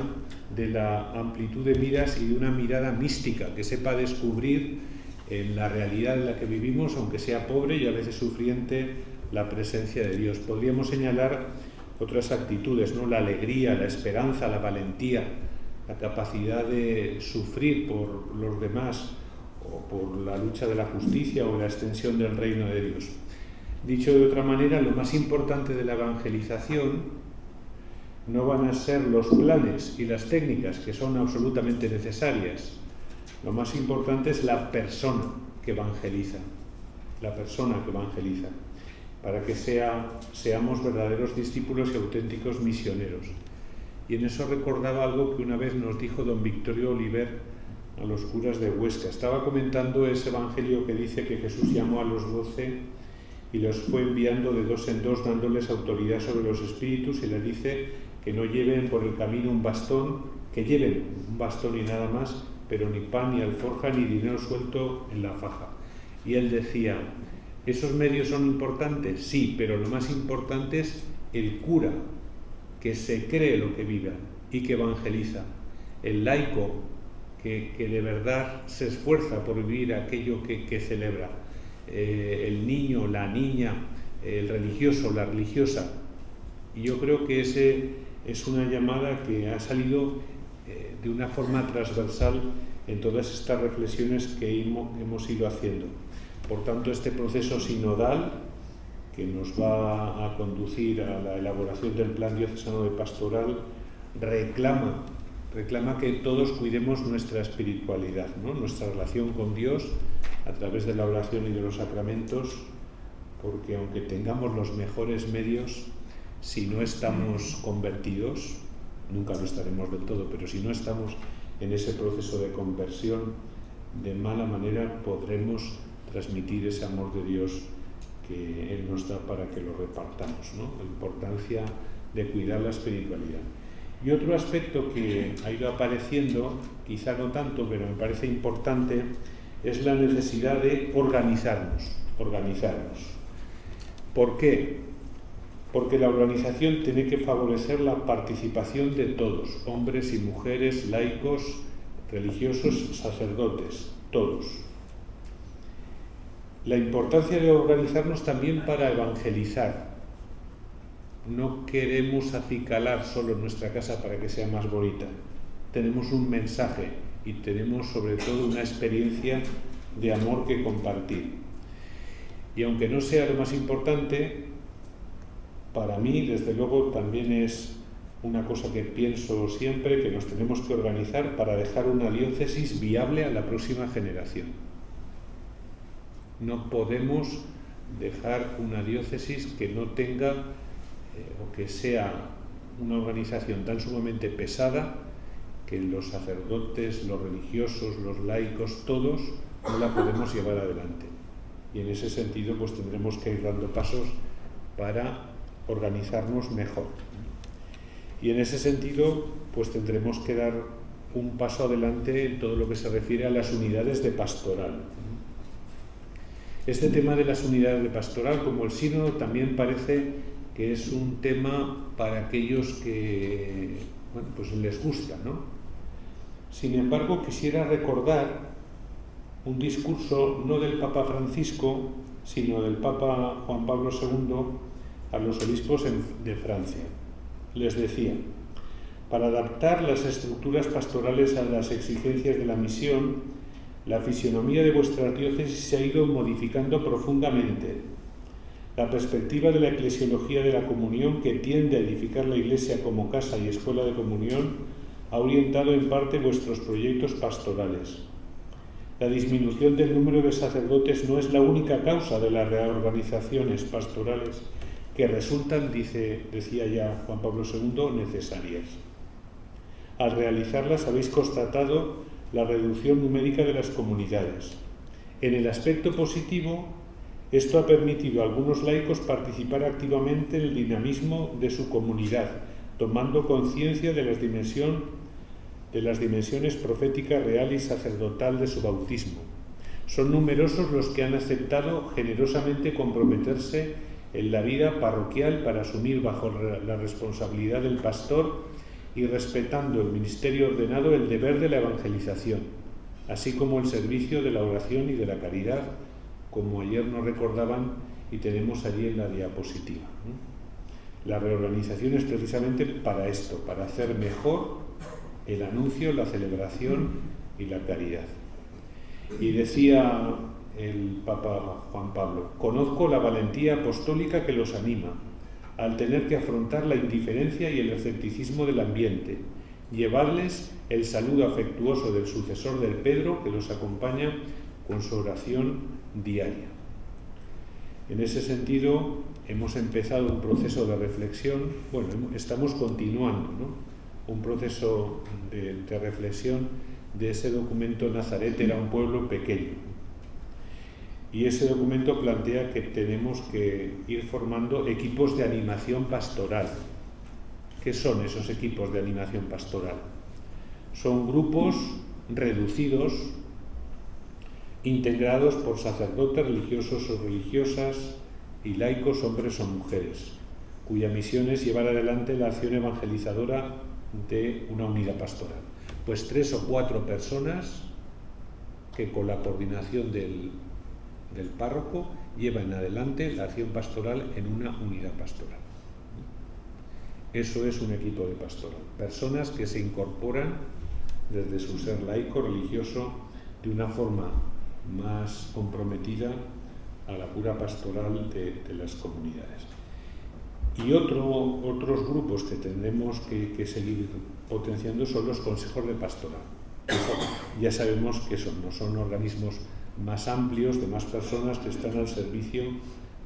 de la amplitud de miras y de una mirada mística que sepa descubrir en la realidad en la que vivimos, aunque sea pobre y a veces sufriente, la presencia de Dios. Podríamos señalar otras actitudes, ¿no? La alegría, la esperanza, la valentía, la capacidad de sufrir por los demás o por la lucha de la justicia o la extensión del reino de Dios. Dicho de otra manera, lo más importante de la evangelización no van a ser los planes y las técnicas, que son absolutamente necesarias. Lo más importante es la persona que evangeliza, para que seamos verdaderos discípulos y auténticos misioneros. Y en eso recordaba algo que una vez nos dijo don Victorio Oliver a los curas de Huesca. Estaba comentando ese evangelio que dice que Jesús llamó a los 12 y los fue enviando de 2 en 2, dándoles autoridad sobre los espíritus, y les dice que no lleven por el camino un bastón, que lleven un bastón y nada más, pero ni pan, ni alforja, ni dinero suelto en la faja. Y él decía, ¿esos medios son importantes? Sí, pero lo más importante es el cura, que se cree lo que vive y que evangeliza. El laico, que de verdad se esfuerza por vivir aquello que celebra. El niño, la niña, el religioso, la religiosa. Y yo creo que ese es una llamada que ha salido de una forma transversal en todas estas reflexiones que hemos ido haciendo. Por tanto, este proceso sinodal que nos va a conducir a la elaboración del Plan Diocesano de Pastoral reclama que todos cuidemos nuestra espiritualidad, ¿no? Nuestra relación con Dios a través de la oración y de los sacramentos, porque aunque tengamos los mejores medios, si no estamos convertidos, nunca lo estaremos del todo, pero si no estamos en ese proceso de conversión, de mala manera podremos transmitir ese amor de Dios que Él nos da para que lo repartamos, ¿no? La importancia de cuidar la espiritualidad. Y otro aspecto que ha ido apareciendo, quizá no tanto, pero me parece importante, es la necesidad de organizarnos. ¿Por qué? Porque la organización tiene que favorecer la participación de todos, hombres y mujeres, laicos, religiosos, sacerdotes, todos. La importancia de organizarnos también para evangelizar. No queremos acicalar solo nuestra casa para que sea más bonita. Tenemos un mensaje y tenemos sobre todo una experiencia de amor que compartir. Y aunque no sea lo más importante, para mí, desde luego, también es una cosa que pienso siempre, que nos tenemos que organizar para dejar una diócesis viable a la próxima generación. No podemos dejar una diócesis que no tenga o que sea una organización tan sumamente pesada que los sacerdotes, los religiosos, los laicos, todos no la podemos llevar adelante. Y en ese sentido pues tendremos que ir dando pasos para organizarnos mejor. Y en ese sentido pues tendremos que dar un paso adelante en todo lo que se refiere a las unidades de pastoral. Este tema de las unidades de pastoral, como el sínodo, también parece que es un tema para aquellos que, bueno, pues les gusta, ¿no? Sin embargo, quisiera recordar un discurso no del Papa Francisco, sino del Papa Juan Pablo II a los obispos de Francia. Les decía: para adaptar las estructuras pastorales a las exigencias de la misión, la fisionomía de vuestras diócesis se ha ido modificando profundamente. La perspectiva de la eclesiología de la comunión, que tiende a edificar la Iglesia como casa y escuela de comunión, ha orientado en parte vuestros proyectos pastorales. La disminución del número de sacerdotes no es la única causa de las reorganizaciones pastorales que resultan, decía ya Juan Pablo II, necesarias. Al realizarlas habéis constatado la reducción numérica de las comunidades. En el aspecto positivo, esto ha permitido a algunos laicos participar activamente en el dinamismo de su comunidad, tomando conciencia de las dimensiones profética, real y sacerdotal de su bautismo. Son numerosos los que han aceptado generosamente comprometerse en la vida parroquial para asumir bajo la responsabilidad del pastor y respetando el ministerio ordenado el deber de la evangelización, así como el servicio de la oración y de la caridad, como ayer nos recordaban y tenemos allí en la diapositiva. La reorganización es precisamente para esto, para hacer mejor el anuncio, la celebración y la caridad. Y decía el Papa Juan Pablo: conozco la valentía apostólica que los anima, al tener que afrontar la indiferencia y el escepticismo del ambiente, llevarles el saludo afectuoso del sucesor del Pedro que los acompaña con su oración diaria. En ese sentido, hemos empezado un proceso de reflexión, bueno, estamos continuando, ¿no? Un proceso de reflexión de ese documento Nazaret era un pueblo pequeño. Y ese documento plantea que tenemos que ir formando equipos de animación pastoral. ¿Qué son esos equipos de animación pastoral? Son grupos reducidos, integrados por sacerdotes, religiosos o religiosas y laicos, hombres o mujeres, cuya misión es llevar adelante la acción evangelizadora de una unidad pastoral. Pues 3 o 4 personas que con la coordinación del párroco llevan adelante la acción pastoral en una unidad pastoral. Eso es un equipo de pastoral. Personas que se incorporan desde su ser laico, religioso, de una forma más comprometida a la cura pastoral de las comunidades. Y otros grupos que tendremos que seguir potenciando son los consejos de pastoral. Ya sabemos que no son organismos más amplios, de más personas que están al servicio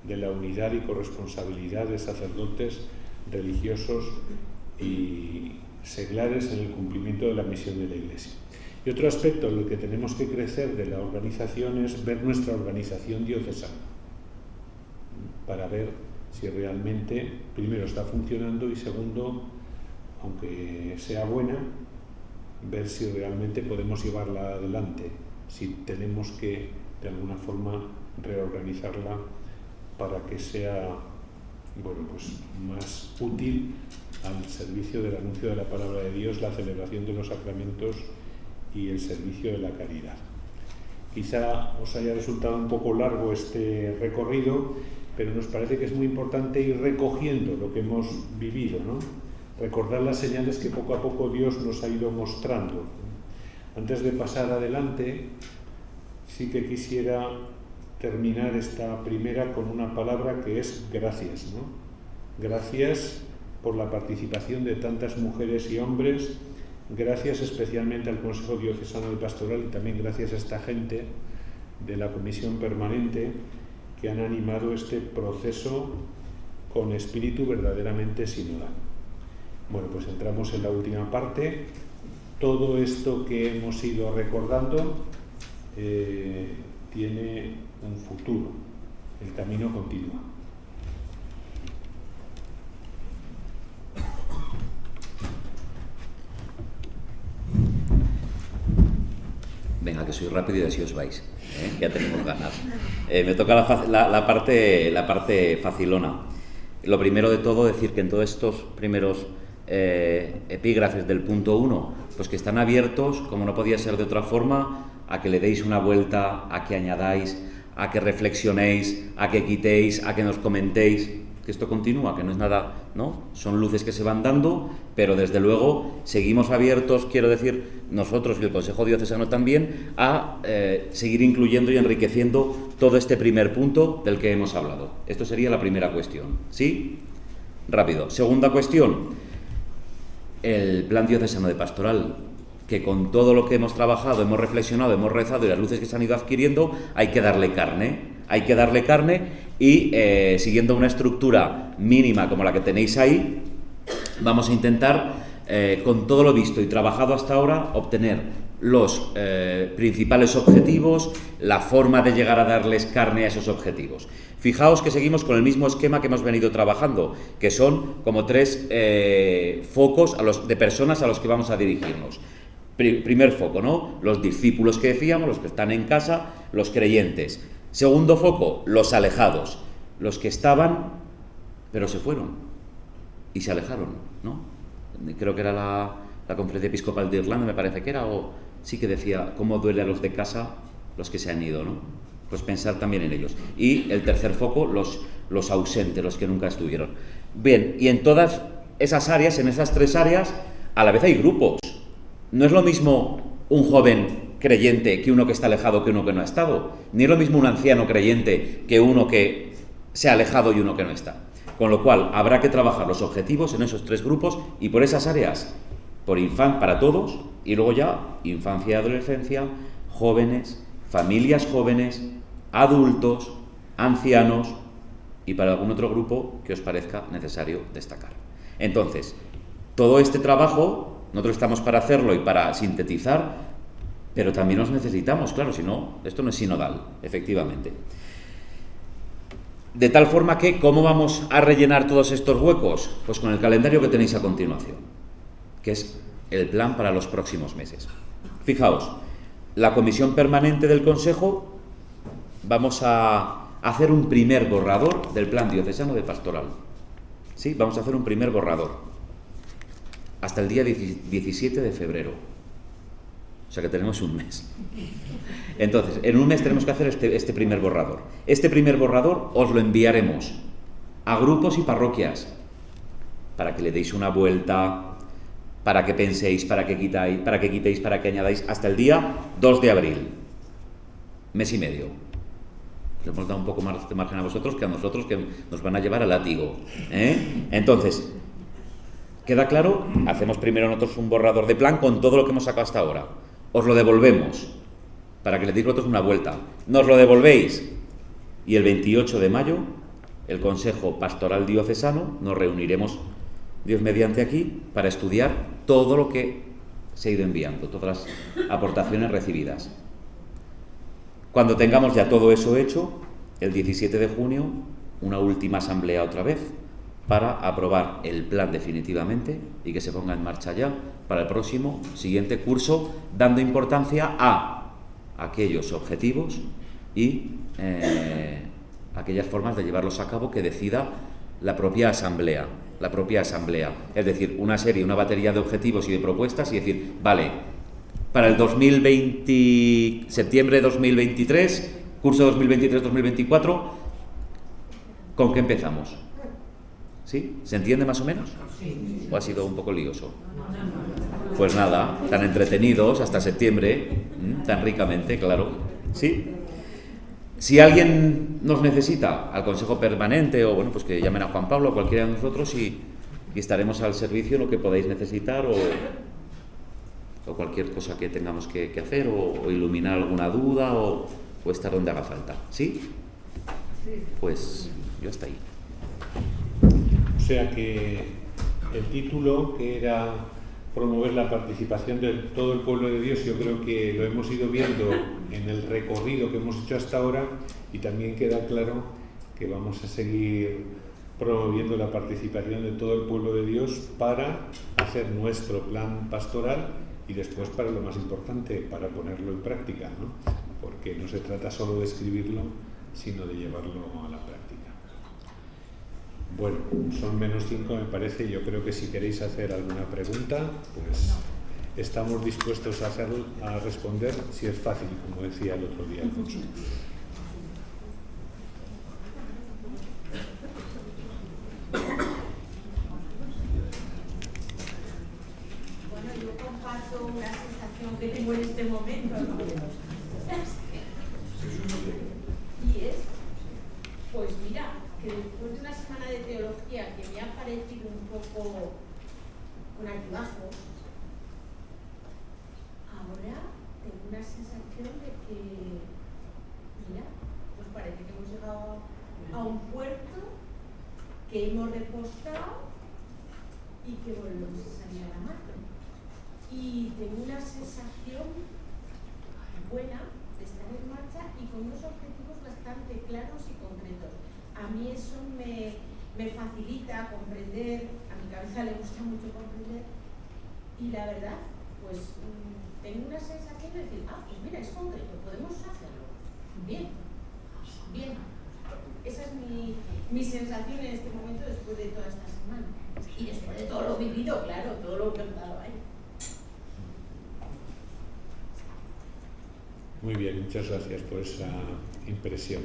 de la unidad y corresponsabilidad de sacerdotes, religiosos y seglares en el cumplimiento de la misión de la Iglesia. Y otro aspecto en el que tenemos que crecer de la organización es ver nuestra organización diocesana, para ver si realmente, primero, está funcionando y segundo, aunque sea buena, ver si realmente podemos llevarla adelante, si tenemos que, de alguna forma, reorganizarla para que sea, bueno, pues más útil al servicio del anuncio de la palabra de Dios, la celebración de los sacramentos y el servicio de la caridad. Quizá os haya resultado un poco largo este recorrido, pero nos parece que es muy importante ir recogiendo lo que hemos vivido, ¿no? Recordar las señales que poco a poco Dios nos ha ido mostrando. Antes de pasar adelante, sí que quisiera terminar esta primera con una palabra que es gracias, ¿no? Gracias por la participación de tantas mujeres y hombres, gracias especialmente al Consejo Diocesano de Pastoral y también gracias a esta gente de la Comisión Permanente que han animado este proceso con espíritu verdaderamente sinodal. Bueno, pues entramos en la última parte. Todo esto que hemos ido recordando tiene un futuro. El camino continúa. Venga, que soy rápido y así os vais. Ya tenemos ganas. Me toca la parte facilona. Lo primero de todo, decir que en todos estos primeros epígrafes del punto 1, pues que están abiertos, como no podía ser de otra forma, a que le deis una vuelta, a que añadáis, a que reflexionéis, a que quitéis, a que nos comentéis, que esto continúa, que no es nada, ¿no? Son luces que se van dando, pero desde luego seguimos abiertos, quiero decir, nosotros y el Consejo Diocesano también, a seguir incluyendo y enriqueciendo todo este primer punto del que hemos hablado. Esto sería la primera cuestión, ¿sí? Rápido. Segunda cuestión, el Plan Diocesano de Pastoral, que con todo lo que hemos trabajado, hemos reflexionado, hemos rezado y las luces que se han ido adquiriendo, hay que darle carne. Hay que darle carne y, siguiendo una estructura mínima como la que tenéis ahí, vamos a intentar, con todo lo visto y trabajado hasta ahora, obtener los principales objetivos, la forma de llegar a darles carne a esos objetivos. Fijaos que seguimos con el mismo esquema que hemos venido trabajando, que son como 3 focos de personas a los que vamos a dirigirnos. Primer foco, ¿no? Los discípulos que decíamos, los que están en casa, los creyentes. Segundo foco, los alejados, los que estaban, pero se fueron y se alejaron, ¿no? Creo que era la Conferencia Episcopal de Irlanda, me parece que era, o sí que decía cómo duele a los de casa los que se han ido, ¿no? Pues pensar también en ellos. Y el tercer foco, los ausentes, los que nunca estuvieron. Bien, y en todas esas áreas, en esas 3 áreas, a la vez hay grupos. No es lo mismo un joven creyente que uno que está alejado que uno que no ha estado, ni es lo mismo un anciano creyente que uno que se ha alejado y uno que no está. Con lo cual habrá que trabajar los objetivos en esos 3 grupos y por esas áreas, para todos, y luego ya infancia y adolescencia, jóvenes, familias jóvenes, adultos, ancianos y para algún otro grupo que os parezca necesario destacar. Entonces, todo este trabajo, nosotros estamos para hacerlo y para sintetizar, pero también nos necesitamos, claro, si no, esto no es sinodal, efectivamente. De tal forma que, ¿cómo vamos a rellenar todos estos huecos? Pues con el calendario que tenéis a continuación, que es el plan para los próximos meses. Fijaos, la Comisión Permanente del Consejo, vamos a hacer un primer borrador del Plan Diocesano de Pastoral. ¿Sí? Vamos a hacer un primer borrador, hasta el día 17 de febrero. O sea que tenemos un mes. Entonces, en un mes tenemos que hacer este primer borrador. Este primer borrador os lo enviaremos a grupos y parroquias para que le deis una vuelta, para que penséis, para que quitéis, para que añadáis, hasta el día 2 de abril. Mes y medio. Le hemos dado un poco más de margen a vosotros que a nosotros, que nos van a llevar al látigo. Entonces, ¿queda claro? Hacemos primero nosotros un borrador de plan con todo lo que hemos sacado hasta ahora. Os lo devolvemos para que le deis vosotros una vuelta. Nos lo devolvéis y el 28 de mayo el Consejo Pastoral Diocesano nos reuniremos, Dios mediante, aquí para estudiar todo lo que se ha ido enviando, todas las aportaciones recibidas. Cuando tengamos ya todo eso hecho, el 17 de junio, una última asamblea otra vez para aprobar el plan definitivamente y que se ponga en marcha ya para el próximo siguiente curso, dando importancia a aquellos objetivos y aquellas formas de llevarlos a cabo que decida la propia asamblea. Es decir, una batería de objetivos y de propuestas y decir, vale, para el 2020, septiembre de 2023, curso 2023-2024, ¿con qué empezamos? ¿Sí? ¿Se entiende más o menos? ¿O ha sido un poco lioso? Pues nada, tan entretenidos hasta septiembre, tan ricamente, claro. ¿Sí? Si alguien nos necesita al Consejo Permanente, o bueno, pues que llamen a Juan Pablo o cualquiera de nosotros y estaremos al servicio en lo que podáis necesitar o cualquier cosa que tengamos que hacer o iluminar alguna duda o estar donde haga falta. ¿Sí? Pues yo hasta ahí. O sea que el título, que era promover la participación de todo el pueblo de Dios, yo creo que lo hemos ido viendo en el recorrido que hemos hecho hasta ahora, y también queda claro que vamos a seguir promoviendo la participación de todo el pueblo de Dios para hacer nuestro plan pastoral y después, para lo más importante, para ponerlo en práctica, ¿no? Porque no se trata solo de escribirlo, sino de llevarlo a la práctica. Bueno, son -5 me parece. Yo creo que si queréis hacer alguna pregunta, pues estamos dispuestos a responder, si es fácil, como decía el otro día Alfonso. Bueno, yo comparto una sensación que tengo en este momento, ¿no? Y es, pues mira, que después de una semana de teología que me ha parecido un poco con altibajos, ahora tengo una sensación de que, mira, pues parece que hemos llegado a un puerto que hemos repostado y que volvemos a salir a la mar. Y tengo una sensación buena de estar en marcha y con unos objetivos bastante claros y concretos. A mí eso me facilita comprender, a mi cabeza le gusta mucho comprender, y la verdad, pues tengo una sensación de decir, pues mira, es concreto, podemos hacerlo. Bien, bien. Esa es mi sensación en este momento después de toda esta semana. Y después de todo lo vivido, claro, todo lo que he dado ahí. Muy bien, muchas gracias por esa impresión.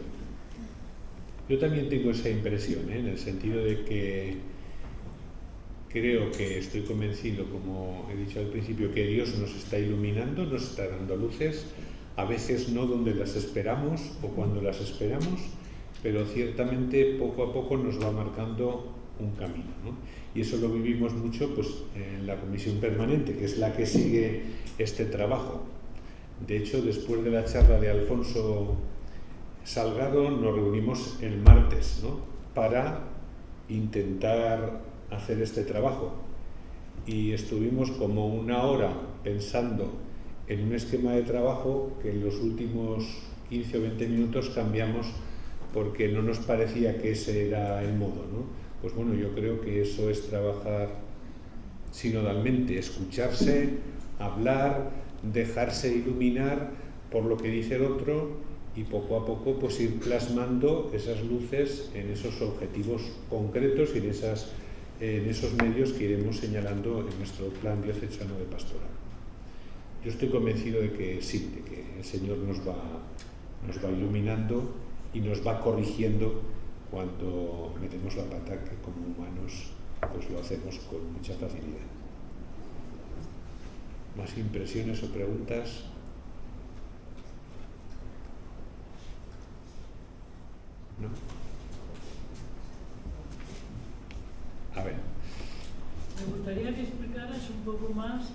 Yo también tengo esa impresión, en el sentido de que creo que estoy convencido, como he dicho al principio, que Dios nos está iluminando, nos está dando luces, a veces no donde las esperamos o cuando las esperamos, pero ciertamente poco a poco nos va marcando un camino, ¿no? Y eso lo vivimos mucho pues, en la comisión permanente, que es la que sigue este trabajo. De hecho, después de la charla de Alfonso Salgado, nos reunimos el martes, ¿no? Para intentar hacer este trabajo. Y estuvimos como una hora pensando en un esquema de trabajo que en los últimos 15 o 20 minutos cambiamos porque no nos parecía que ese era el modo, ¿no? Pues bueno, yo creo que eso es trabajar sinodalmente, escucharse, hablar, dejarse iluminar por lo que dice el otro y poco a poco pues ir plasmando esas luces en esos objetivos concretos y en esos medios que iremos señalando en nuestro plan diocesano de pastoral. Yo estoy convencido de que sí, de que el Señor nos va iluminando y nos va corrigiendo cuando metemos la pata, que como humanos pues lo hacemos con mucha facilidad. ¿Más impresiones o preguntas? ¿No? A ver. Me gustaría que explicaras un poco más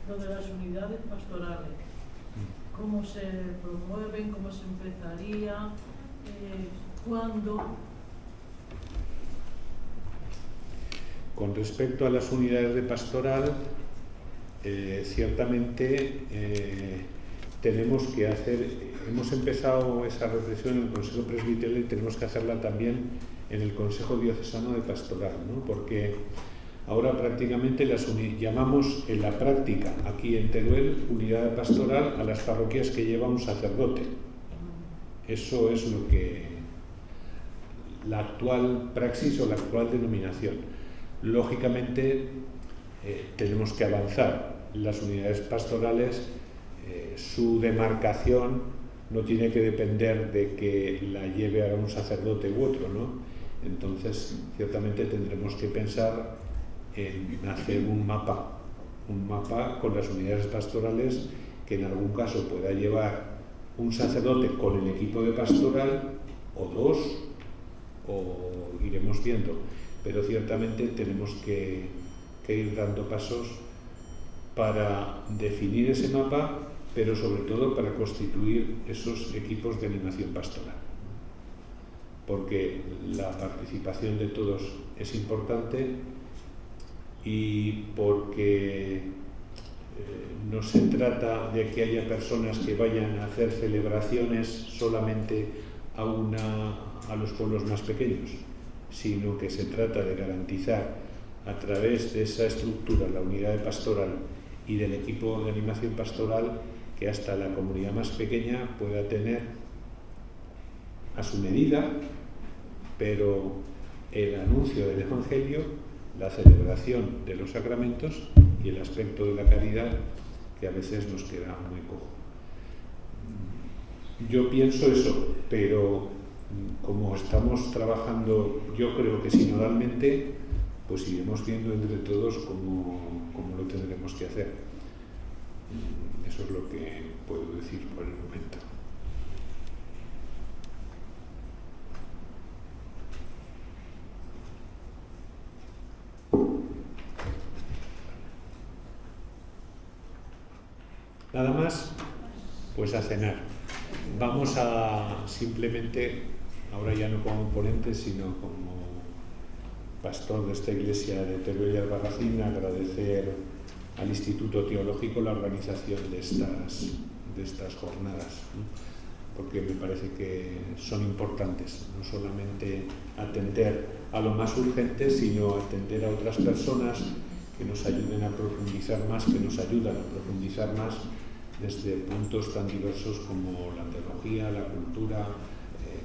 lo de las unidades pastorales. ¿Cómo se promueven? ¿Cómo se empezaría? ¿Cuándo? Con respecto a las unidades de pastoral, ciertamente tenemos que hemos empezado esa reflexión en el Consejo Presbiteral y tenemos que hacerla también en el Consejo Diocesano de Pastoral, ¿no? Porque ahora prácticamente llamamos en la práctica aquí en Teruel unidad de pastoral a las parroquias que lleva un sacerdote. Eso es lo que la actual praxis o la actual denominación. Lógicamente tenemos que avanzar. Las unidades pastorales, su demarcación no tiene que depender de que la lleve a un sacerdote u otro, ¿no? Entonces, ciertamente tendremos que pensar en hacer un mapa con las unidades pastorales que en algún caso pueda llevar un sacerdote con el equipo de pastoral o dos, o iremos viendo, pero ciertamente tenemos que ir dando pasos para definir ese mapa, pero sobre todo para constituir esos equipos de animación pastoral, porque la participación de todos es importante y porque no se trata de que haya personas que vayan a hacer celebraciones solamente a los pueblos más pequeños, sino que se trata de garantizar a través de esa estructura, la unidad de pastoral y del equipo de animación pastoral, que hasta la comunidad más pequeña pueda tener a su medida, pero el anuncio del Evangelio, la celebración de los sacramentos y el aspecto de la caridad, que a veces nos queda muy cojo. Yo pienso eso, pero como estamos trabajando, yo creo que sinodalmente, pues iremos viendo entre todos cómo lo tendremos que hacer. Eso es lo que puedo decir por el momento. Nada más, pues a cenar. Vamos a simplemente, ahora ya no como ponente, sino como pastor de esta iglesia de Teruel y Albarracín, agradecer al Instituto Teológico la organización de estas jornadas, ¿no? Porque me parece que son importantes, no solamente atender a lo más urgente, sino atender a otras personas que nos ayuden a profundizar más, que nos ayudan a profundizar más desde puntos tan diversos como la teología, la cultura,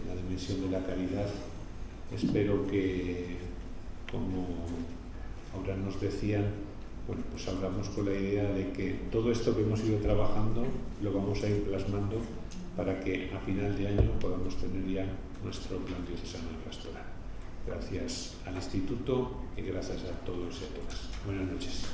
la dimensión de la caridad. Espero que, como ahora nos decían, bueno, pues hablamos con la idea de que todo esto que hemos ido trabajando lo vamos a ir plasmando para que a final de año podamos tener ya nuestro plan diocesano de pastoral. Gracias al Instituto y gracias a todos y a todas. Buenas noches.